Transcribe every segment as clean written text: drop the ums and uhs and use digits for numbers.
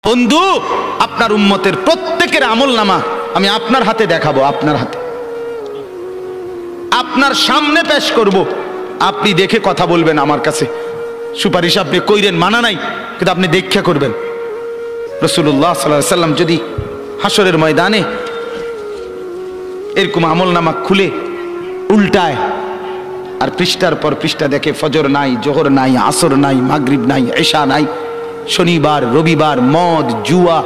বন্ধু, আপনার উম্মতের প্রত্যেকের আমলনামা আমি আপনার হাতে দেখাবো, আপনার হাতে, আপনার সামনে পেশ করব, আপনি দেখে কথা বলবেন। আমার কাছে সুপারিশ আপনি কইরেন, মানা নাই, কিন্তু আপনি দেখা করবেন। রাসূলুল্লাহ সাল্লাল্লাহু আলাইহি সাল্লাম যদি হাসরের ময়দানে এরকম আমলনামা খুলে উল্টায় আর পৃষ্ঠার পর পৃষ্ঠা দেখে ফজর নাই, জোহর নাই, আসর নাই, মাগরিব নাই, এশা নাই, শনিবার রবিবার, মদ, জুয়া,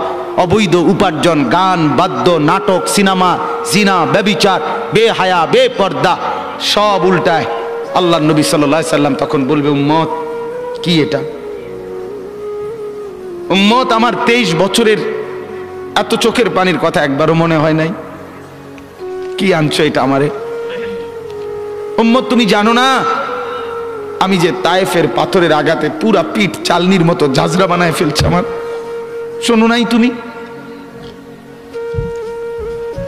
অবৈধ উপার্জন, গান, বাদ্য, নাটক, সিনেমা, জিনা, ব্যভিচার, বেহায়া, বেপর্দা সব উল্টায়, আল্লাহর নবী সাল্লাল্লাহু আলাইহি সাল্লাম তখন বলবে, উম্মত কি এটা? উম্মত, আমার 23 বছরের এত চোখের পানির কথা একবারও মনে হয় নাই? কি আনছো এটা আমারে? উম্মত, তুমি জানো না আমি যে তায়েফের পাথরের আঘাতে পুরা পিঠ চালনির মতো ঝাঁঝরা বানায় ফেলছে আমার? শোনো নাই তুমি?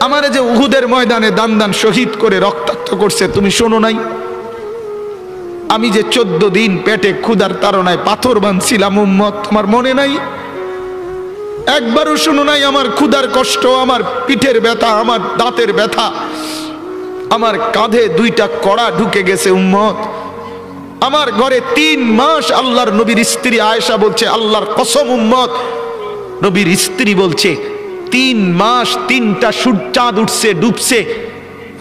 আমারে যে উহুদের ময়দানে দান দান শহীদ করে রক্তাক্ত করছে, তুমি শোনো নাই? আমি যে 14 দিন পেটে ক্ষুধার তাড়নায় পাথর বাঁধছিলাম, উম্মত তোমার মনে নাই? একবারও শোনো নাই আমার ক্ষুধার কষ্ট, আমার পিঠের ব্যথা, আমার দাঁতের ব্যথা, আমার কাঁধে 2টা কড়া ঢুকে গেছে? উম্মত, আমার ঘরে 3 মাস আল্লাহর নবীর স্ত্রী আয়েশা বলছে, আল্লাহর কসম উম্মত, নবীর স্ত্রী বলছে 3 মাস 3টা সূর্যাঁদ উঠছে ডুবছে,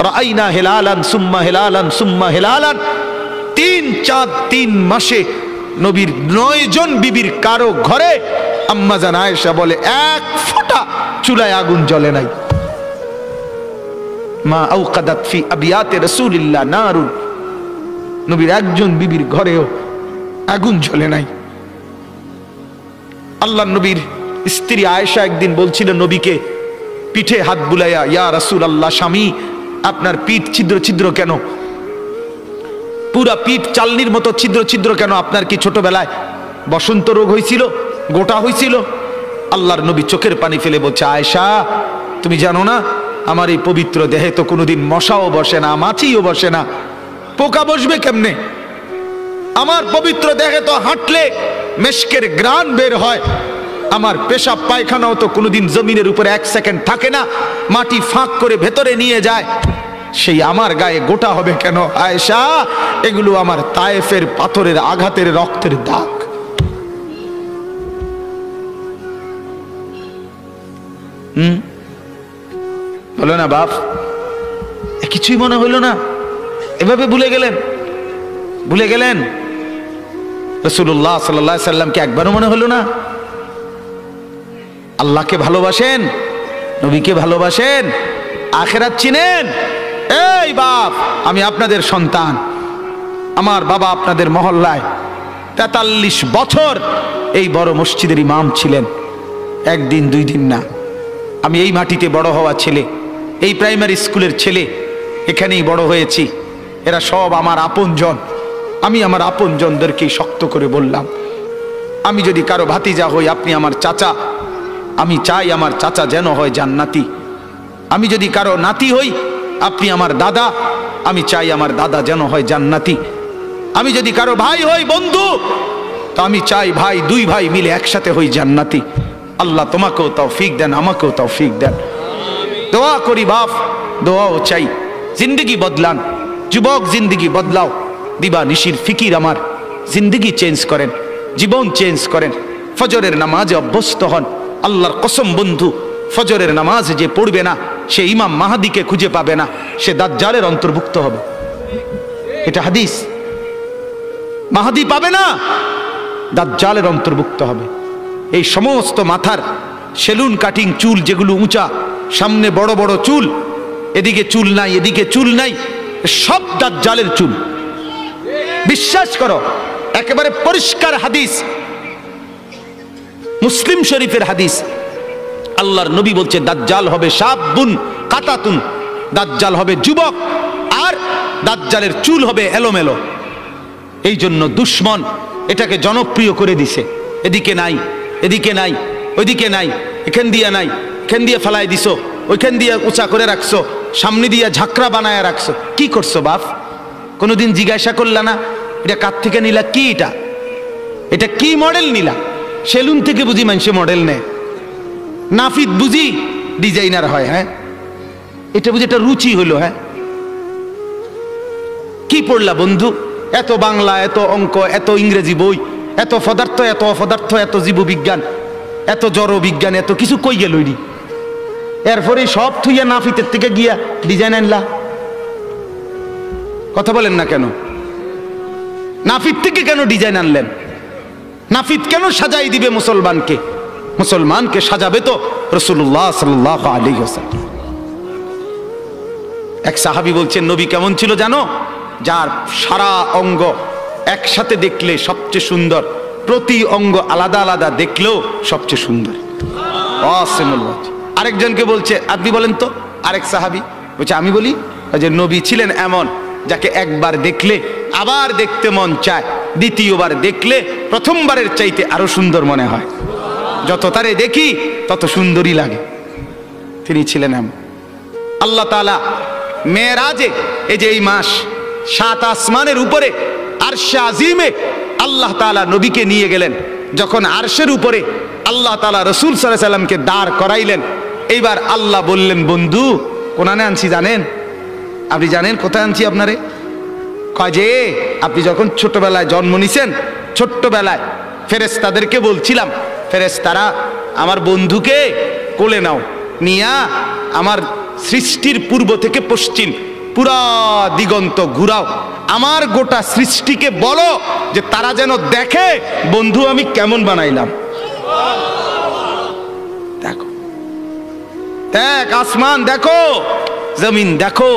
রাআইনা হিলালান সুম্মা হিলালান সুম্মা হিলালান, 3 চাঁদ 3 মাসে নবীর 9 জন বিবির কারো ঘরে আম্মা জান আয়েশা বলে 1 ফোঁটা চুলায় আগুন জ্বলে নাই। মা আওকাদাত ফি আবিয়াতে রাসূলিল্লাহ নারুন, নবীর একজন বিবির ঘরেও আগুন জ্বলে নাই। আল্লাহর নবীর স্ত্রী আয়েশা একদিন বলছিল নবীকে পিঠে হাত বুলাইয়া, ইয়া রাসূলুল্লাহ, স্বামী আপনার পিঠ ছিদ্র ছিদ্র কেন? পুরা পিঠ চালনির মতো ছিদ্র ছিদ্র কেন? আপনার কি ছোটবেলায় বসন্ত রোগ হয়েছিল, গোটা হয়েছিল? আল্লাহর নবী চোখের পানি ফেলে বলছে, আয়েশা তুমি জানো না আমার এই পবিত্র দেহে তো কোনোদিন মশাও বসে না, মাছিও বসে না, পোকা বসবে কেমনে? আমার পবিত্র দেহে তো হাঁটলে মেশকের ঘ্রাণ বের হয়, আমার পেশাব পায়খানাও তো কোনোদিন জমিনের উপরে 1 সেকেন্ড থাকে না, মাটি ফাঁক করে ভেতরে নিয়ে যায়, সেই আমার গায়ে গোটা হবে কেন? আয়েশা, এগুলো আমার তায়েফের পাথরের আঘাতের রক্তের দাগ। বলো না বাপ, কিছুই মনে হইল না? এভাবে ভুলে গেলেন, ভুলে গেলেন? রাসূলুল্লাহ সাল্লাল্লাহু আলাইহি সাল্লামকে একবারও মনে হলো না? আল্লাহকে ভালোবাসেন, নবীকে ভালোবাসেন, আখিরাত চিনেন? এই বাপ, আমি আপনাদের সন্তান, আমার বাবা আপনাদের মহল্লায় 43 বছর এই বড় মসজিদের ইমাম ছিলেন, 1 দিন 2 দিন না। আমি এই মাটিতে বড় হওয়া ছেলে, এই প্রাইমারি স্কুলের ছেলে, এখানেই বড় হয়েছি। এরা সব আমার আপনজন। আমি আমার আপনজনদেরকেই শক্ত করে বললাম, আমি যদি কারো ভাতিজা হই, আপনি আমার চাচা, আমি চাই আমার চাচা যেন হয় জান্নাতি। আমি যদি কারো নাতি হই, আপনি আমার দাদা, আমি চাই আমার দাদা যেন হয় জান্নাতি। আমি যদি কারো ভাই হই, বন্ধু, তো আমি চাই ভাই 2 ভাই মিলে একসাথে হই জান্নাতি। আল্লাহ তোমাকেও তৌফিক দেন, আমাকেও তৌফিক দেন। দোয়া করি বাপ, দোয়াও চাই। জিন্দগি বদলান যুবক, জিন্দগি বদলাও। দিবা নিশির ফিকির আমার, জিন্দগি চেঞ্জ করেন, জীবন চেঞ্জ করেন। ফজরের নামাজে অভ্যস্ত হন। আল্লাহর কসম বন্ধু, ফজরের নামাজ যে পড়বে না, সে ইমাম মাহাদিকে খুঁজে পাবে না, সে দাজ্জালের অন্তর্ভুক্ত হবে। এটা হাদিস। মাহাদি পাবে না, দাজ্জালের অন্তর্ভুক্ত হবে। এই সমস্ত মাথার সেলুন কাটিং চুল, যেগুলো উঁচা, সামনে বড় বড় চুল, এদিকে চুল নাই, এদিকে চুল নাই, সব দাজ্জালের চুল। বিশ্বাস করো, একেবারে পরিষ্কার হাদিস, মুসলিম শরীফের হাদিস। আল্লাহর নবী বলছে, দাজ্জাল হবে শাবুন কাতাতুন, দাজ্জাল হবে যুবক, আর দাজ্জালের চুল হবে এলোমেলো। এই জন্য দুশ্মন এটাকে জনপ্রিয় করে দিছে। এদিকে নাই, এদিকে নাই, ওইদিকে নাই, এখান দিয়ে নাই, এখান দিয়ে ফেলায় দিছো, ওইখান দিয়ে উঁচা করে রাখছো, সামনে দিয়ে ঝাঁকড়া বানায় রাখছো। কি করছো বাপ? কোনোদিন জিজ্ঞাসা করলা না এটা কার থেকে নিলা? কি এটা, এটা কি মডেল নিলা? সেলুন থেকে বুঝি মানুষে মডেল নেয়। নাফিদ বুঝি ডিজাইনার হয়? হ্যাঁ, এটা বুঝি একটা রুচি হলো? হ্যাঁ, কি পড়লা বন্ধু? এত বাংলা, এত অঙ্ক, এত ইংরেজি বই, এত পদার্থ, এত অপদার্থ, এত জীববিজ্ঞান, এত জড় বিজ্ঞান, এত কিছু কই গেল? এরপরে সব থুইয়া নাফিতের থেকে গিয়া ডিজাইন আনলা। কথা বলেন না কেন? নাফিদ থেকে কেন ডিজাইন আনলেন? নাফিদ কেন সাজাই দিবে মুসলমানকে? মুসলমানকে সাজাবে তো রাসূলুল্লাহ সাল্লাল্লাহু আলাইহি ওয়াসাল্লাম। এক সাহাবী বলছেন, নবী কেমন ছিল জানো? যার সারা অঙ্গ একসাথে দেখলে সবচেয়ে সুন্দর, প্রতি অঙ্গ আলাদা আলাদা দেখলেও সবচেয়ে সুন্দর। আরেকজনকে বলছে, আপনি বলেন তো। আরেক সাহাবী বলছে, আমি বলি যে নবী ছিলেন এমন যাকে একবার দেখলে আবার দেখতে মন চায়, দ্বিতীয়বার দেখলে প্রথমবারের চাইতে আরো সুন্দর মনে হয়। যত তারে দেখি তত সুন্দরই লাগে। তিনি ছিলেন এমন। আল্লাহ তাআলা মেরাজে, এই যে এই মাস, 7 আসমানের উপরে আরশে আজিমে আল্লাহ তাআলা নবীকে নিয়ে গেলেন। যখন আরশের উপরে আল্লাহ তাআলা রাসূল সাল্লাল্লাহু আলাইহি সাল্লামকে দাঁড় করাইলেন, এইবার আল্লাহ বললেন, বন্ধু কোনানে আনছি জানেন? আপনি জানেন কোথায় আনছি আপনারে? কয় যে আপনি যখন ছোটবেলায় জন্ম নিছেন, ছোট্টবেলায় ফেরেশতাদেরকে বলছিলাম, ফেরেশতারা আমার বন্ধুকে কোলে নাও, নিয়া আমার সৃষ্টির পূর্ব থেকে পশ্চিম পুরা দিগন্ত ঘুরাও, আমার গোটা সৃষ্টিকে বলো যে তারা যেন দেখে বন্ধু আমি কেমন বানাইলাম। দেখো, দেখ আসমান দেখো, জমিন দেখো,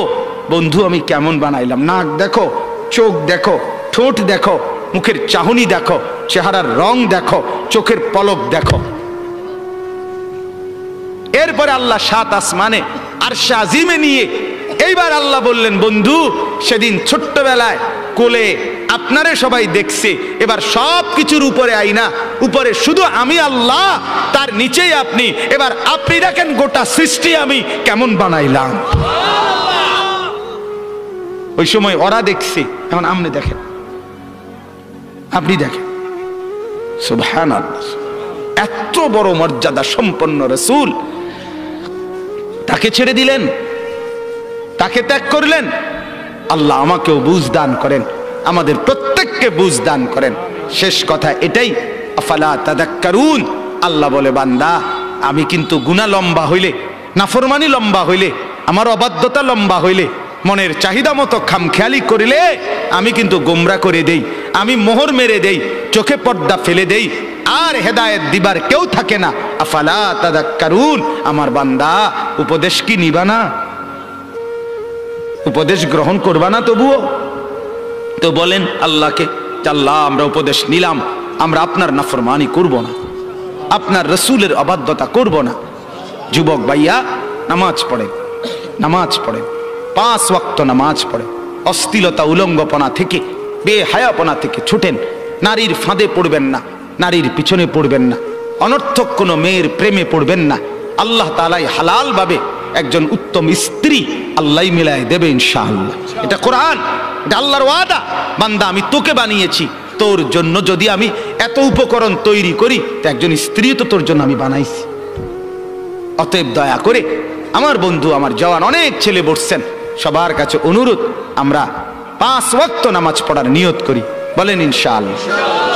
বন্ধু আমি কেমন বানাইলাম। নাক দেখো, চোখ দেখো, ঠোঁট দেখো, মুখের চাহনি দেখো, চেহারার রং দেখো, চোখের পলক দেখো। এরপরে আল্লাহ 7 আসমানে আরশে আজিমে নিয়ে এইবার আল্লাহ বললেন, বন্ধু সেদিন ছোট্টবেলায় কোলে আপনারে সবাই দেখছে, এবার সব কিছুর উপরে আইনা, উপরে শুধু আমি আল্লাহ, তার নিচেই আপনি। এবার আপনি দেখেন গোটা সৃষ্টি আমি কেমন বানাইলাম। ওই সময় ওরা দেখছে, এখন আপনি দেখেন, আপনি দেখেন। সুবহানাল্লাহ, এত বড় মর্যাদা সম্পন্ন রাসূল, তাকে ছেড়ে দিলেন, তাকে ত্যাগ করলেন। আল্লাহ আমাকেও বুঝ দান করেন, আমাদের প্রত্যেককে বুঝ দান করেন। শেষ কথা এটাই, আফালা তাদাক্কারুন। আল্লাহ বলে, বান্দা আমি কিন্তু গুনাহ লম্বা হইলে, নাফরমানি লম্বা হইলে, আমার অবাধ্যতা লম্বা হইলে, মনের চাহিদা মতো খামখেয়ালি করিলে আমি কিন্তু গোমরা করে দেই, আমি মোহর মেরে দেই, চোখে পর্দা ফেলে দেই, আর হেদায়েত দিবার কেউ থাকে না। আফালা তাদাক্কারুন। আমার বান্দা উপদেশ কি নিবা না? উপদেশ গ্রহণ করবা না? তবুও তো বলেন আল্লাহকে, আল্লাহ আমরা উপদেশ নিলাম, আমরা আপনার নাফরমানি করব না, আপনার রাসূলের অবাধ্যতা করব না। যুবক ভাইয়া, নামাজ পড়েন, নামাজ পড়েন, 5 ওয়াক্ত নামাজ পড়েন। অশ্লীলতা উলঙ্গপনা থেকে, বেহায়াপনা থেকে ছুটেন। নারীর ফাঁদে পড়বেন না, নারীর পিছনে পড়বেন না, অনর্থক কোনো মেয়ের প্রেমে পড়বেন না। আল্লাহ তাআলাই হালাল ভাবে একজন উত্তম স্ত্রী আল্লাহ মিলায় দেবে ইনশাআল্লাহ। এটা কোরআন, এটা আল্লাহর ওয়াদা। বান্দা আমি তোকে বানিয়েছি, তোর জন্য যদি আমি এত উপকরণ তৈরি করি, তো একজন স্ত্রী তো তোর জন্য আমি বানাইছি। অতএব দয়া করে আমার বন্ধু, আমার জওয়ান অনেক ছেলে বসছেন, সবার কাছে অনুরোধ, আমরা 5 ওয়াক্ত নামাজ পড়ার নিয়ত করি। বলেন ইনশাআল্লাহ।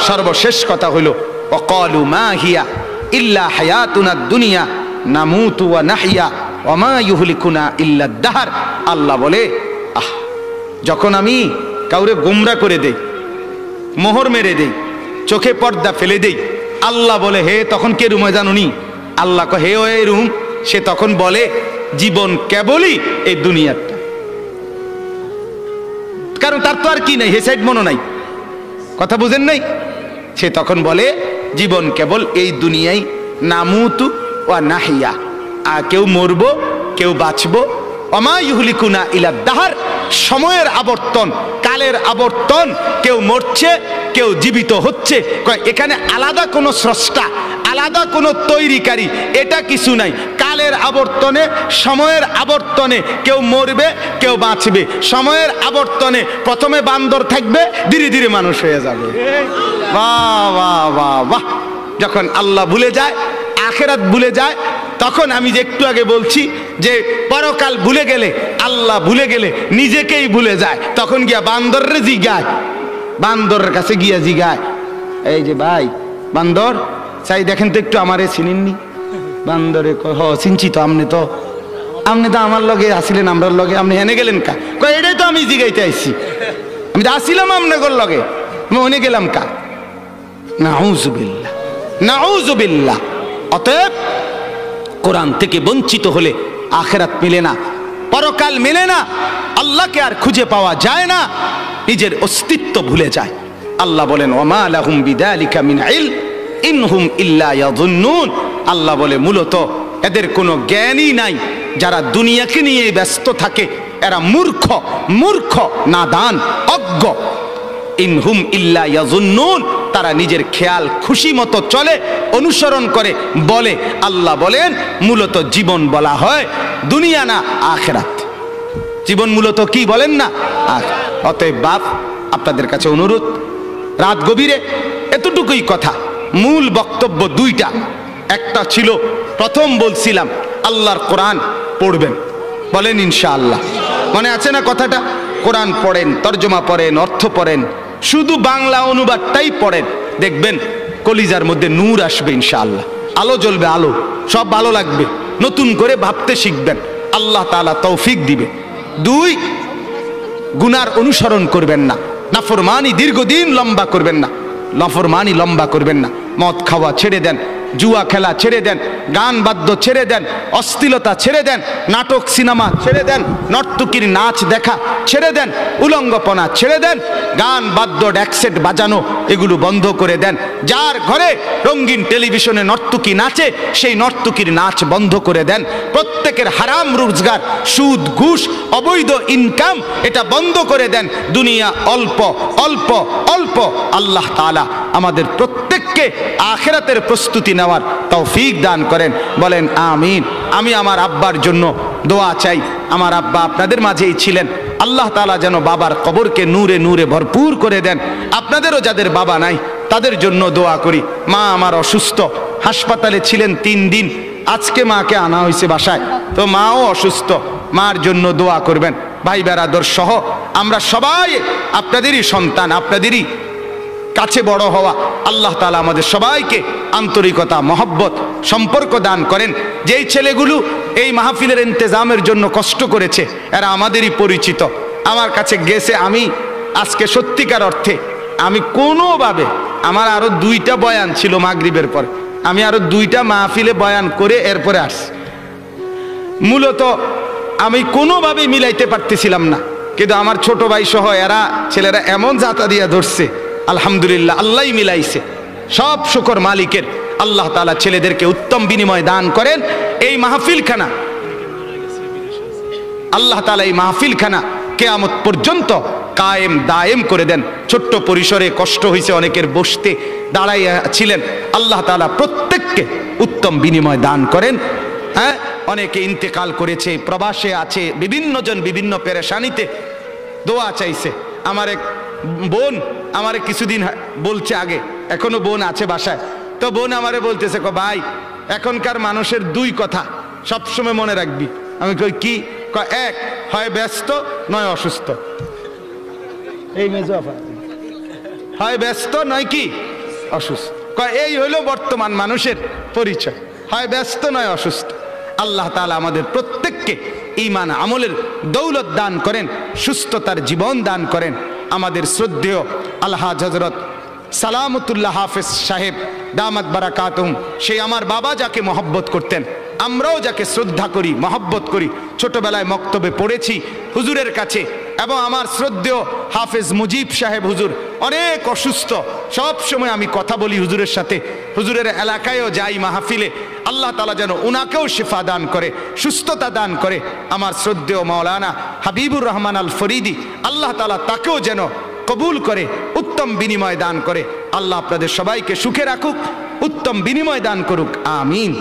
সর্বশেষ কথা হলো, ওয়াকালু মা হিয়া ইল্লা হায়াতুনা দুনিয়া নামুতু ওয়া নাহইয়া ওয়া মা ইউহলিকুনা ইল্লা দাহর। আল্লাহ বলে, যখন আমি কাউরে গোমরা করে দেই, মোহর মেরে দেই, চোখে পর্দা ফেলে দেই, আল্লাহ বলে, হে তখন কে রুমে জানুনি? আল্লাহ কহে, হে ওই রুম। সে তখন বলে, জীবন কেবলই এই দুনিয়াটা, কারণ তার তো আর কি নাই, হে সাইড মনো নাই। কথা বুঝেন নাই? সে তখন বলে, জীবন কেবল এই দুনিয়ায়, নামুতু ওয়া নাহিয়া, কেউ মরবো কেউ বাঁচবো, ওমা ইউহলিকুনা ইলা দাহর, সময়ের আবর্তন, কালের আবর্তন, কেউ মরছে কেউ জীবিত হচ্ছে। এখানে আলাদা কোনো স্রষ্টা, আলাদা কোনো তৈরিকারী, এটা কিছু নাই। কালের আবর্তনে, সময়ের আবর্তনে কেউ মরবে কেউ বাঁচবে। সময়ের আবর্তনে প্রথমে বান্দর থাকবে, ধীরে ধীরে মানুষ হয়ে যাবে। বাহ বাহ বাহ বাহ। যখন আল্লাহ ভুলে যায়, আখেরাত ভুলে যায়, তখন আমি যে একটু আগে বলছি যে পরকাল ভুলে গেলে, আল্লাহ ভুলে গেলে নিজেকেই ভুলে যায়, তখন গিয়া বান্দরে জিগায়, বান্দরের কাছে গিয়া জিগায়, এই যে ভাই বান্দর চাই দেখেন তো একটু আমারে চিনেননি? বান্দরে হ চিনছি তো, আপনি তো আমার লগে আসিলেন, আমরার লগে আপনি হেনে গেলেন কা? কয় এটাই তো আমি জিগাইতে আইছি, আমি তো আসিলাম আপনার লগে, আমি ওনে গেলাম কা? নাউযুবিল্লাহ, নাউযুবিল্লাহ। অতএব কোরআন থেকে বঞ্চিত হলে আখিরাত মিলে না, পরকাল মিলে না, আল্লাহকে আর খুঁজে পাওয়া যায় না, নিজের অস্তিত্ব ভুলে যায়। আল্লাহ বলেন ওমা লাহুম বিযালিকা মিন ইলম ইনহুম ইল্লা ইয়াযুন্নুন। আল্লাহ বলে মূলত এদের কোনো জ্ঞানই নাই, যারা দুনিয়াকে নিয়ে ব্যস্ত থাকে এরা মূর্খ, মূর্খ, নাদান, অজ্ঞ। ইনহুম ইল্লা ইয়াযুন্নুন, তারা নিজের খেয়াল খুশি মতো চলে, অনুসরণ করে, বলে। আল্লাহ বলেন মূলত জীবন বলা হয় দুনিয়া না আখিরাত। জীবন মূলত কি বলেন না? অতএব বাপ আপনাদের কাছে অনুরোধ, রাত গভীরে এতটুকুই কথা, মূল বক্তব্য দুইটা। একটা ছিল প্রথম বলছিলাম আল্লাহর কোরআন পড়বেন, বলেন ইনশাআল্লাহ, মনে আছে না কথাটা? কোরআন পড়েন, তর্জমা পড়েন, অর্থ পড়েন, শুধু বাংলা অনুবাদটাই পড়েন, দেখবেন কলিজার মধ্যে নূর আসবে ইনশাআল্লাহ, আলো জ্বলবে, আলো, সব ভালো লাগবে, নতুন করে ভাবতে শিখবেন, আল্লাহ তাআলা তৌফিক দিবে। দুই, গুনার অনুসরণ করবেন না, নাফরমানি দীর্ঘদিন লম্বা করবেন না, নাফরমানি লম্বা করবেন না, মদ খাওয়া ছেড়ে দেন, জুয়া খেলা ছেড়ে দেন, গান বাদ্য ছেড়ে দেন, অশ্লীলতা ছেড়ে দেন, নাটক সিনেমা ছেড়ে দেন, নর্তকীর নাচ দেখা ছেড়ে দেন, উলঙ্গপনা ছেড়ে দেন, গান বাদ্য ড্যাকসেট বাজানো এগুলো বন্ধ করে দেন। যার ঘরে রঙিন টেলিভিশনে নর্তকী নাচে সেই নর্তকীর নাচ বন্ধ করে দেন। প্রত্যেকের হারাম রোজগার, সুদ, ঘুষ, অবৈধ ইনকাম এটা বন্ধ করে দেন। দুনিয়া অল্প অল্প অল্প। আল্লাহ তাআলা আমাদের প্রত্যেককে আখিরাতের প্রস্তুতি নেওয়ার তৌফিক দান করেন, বলেন আমিন। আমি আমার আব্বার জন্য দোয়া চাই, আমার আব্বা আপনাদের মাঝেই ছিলেন, আল্লাহ তাআলা যেন বাবার কবরকে নূরে নূরে ভরপুর করে দেন। আপনাদেরও যাদের বাবা নাই তাদের জন্য দোয়া করি। মা আমার অসুস্থ, হাসপাতালে ছিলেন 3 দিন, আজকে মাকে আনা হয়েছে বাসায়, তো মাও অসুস্থ, মার জন্য দোয়া করবেন। ভাই বেরাদর সহ আমরা সবাই আপনাদেরই সন্তান, আপনাদেরই কাছে বড় হওয়া। আল্লাহ তাআলা আমাদের সবাইকে আন্তরিকতা, মহব্বত, সম্পর্ক দান করেন। যেই ছেলেগুলো এই মাহফিলের ইন্তেজামের জন্য কষ্ট করেছে এরা আমাদেরই পরিচিত, আমার কাছে গেছে। আমি আজকে সত্যিকার অর্থে আমি কোনোভাবে, আমার আরো 2টা বয়ান ছিল মাগরিবের পর, আমি আরো 2টা মাহফিলে বয়ান করে এরপরে আসছি। মূলত আমি কোনোভাবেই মিলাইতে পারতেছিলাম না, কিন্তু আমার ছোট ভাই সহ এরা ছেলেরা এমন জাতা দিয়া ধরছে, আলহামদুলিল্লাহ আল্লাহই মিলাইছে। সব শুকর মালিকের। আল্লাহ তাআলা ছেলেদেরকে উত্তম বিনিময় দান করেন। এই মাহফিলখানা আল্লাহ তাআলা এই মাহফিলখানা কিয়ামত পর্যন্ত কায়েম দায়েম করে দেন। ছোট্ট পরিসরে কষ্ট হয়েছে অনেকের, বসতে দাঁড়াইয়া ছিলেন, আল্লাহ তাআলা প্রত্যেককে উত্তম বিনিময় দান করেন। হ্যাঁ, অনেকে ইন্তেকাল করেছে, প্রবাসে আছে, বিভিন্ন জন বিভিন্ন পেরেশানিতে দোয়া চাইছে। আমার এক বোন আমারে কিছুদিন বলছে আগে, এখনো বোন আছে বাসায়, তো বোন আমারে বলতেছে, ভাই এখনকার মানুষের 2 কথা সবসময় মনে রাখবি। আমি কই কি? এক, হয় ব্যস্ত নয় অসুস্থ। এই মেজোফা হয় ব্যস্ত নয় কি অসুস্থ। এই হইল বর্তমান মানুষের পরিচয়, হয় ব্যস্ত নয় অসুস্থ। আল্লাহ তাআলা আমাদের প্রত্যেককে ঈমান আমলের দৌলত দান করেন, সুস্থতার জীবন দান করেন। আমাদের শ্রদ্ধেয় আলহাজ হযরত সালামতুল্লাহ হাফেজ সাহেব দামাত বারাকাতুহুম, সেই আমার বাবা যাকে মহব্বত করতেন, আমরাও যাকে শ্রদ্ধা করি, মহব্বত করি, ছোটবেলায় মক্তবে পড়েছি হুজুরের কাছে। এবং আমার শ্রদ্ধেয় হাফেজ মুজিব সাহেব হুজুর অনেক অসুস্থ, সব সময় আমি কথা বলি হুজুরের সাথে, হুজুরের এলাকায়ও যাই মাহফিলে। আল্লাহ তাআলা যেন উনাকেও শিফা দান করে, সুস্থতা দান করে। আমার শ্রদ্ধেয় মাওলানা হাবিবুর রহমান আল ফরিদি, আল্লাহ তাআলা তাকেও যেন কবুল করে, উত্তম বিনিময় দান করে। আল্লাহ আপনাদের সবাইকে সুখে রাখুক, উত্তম বিনিময় দান করুক, আমিন।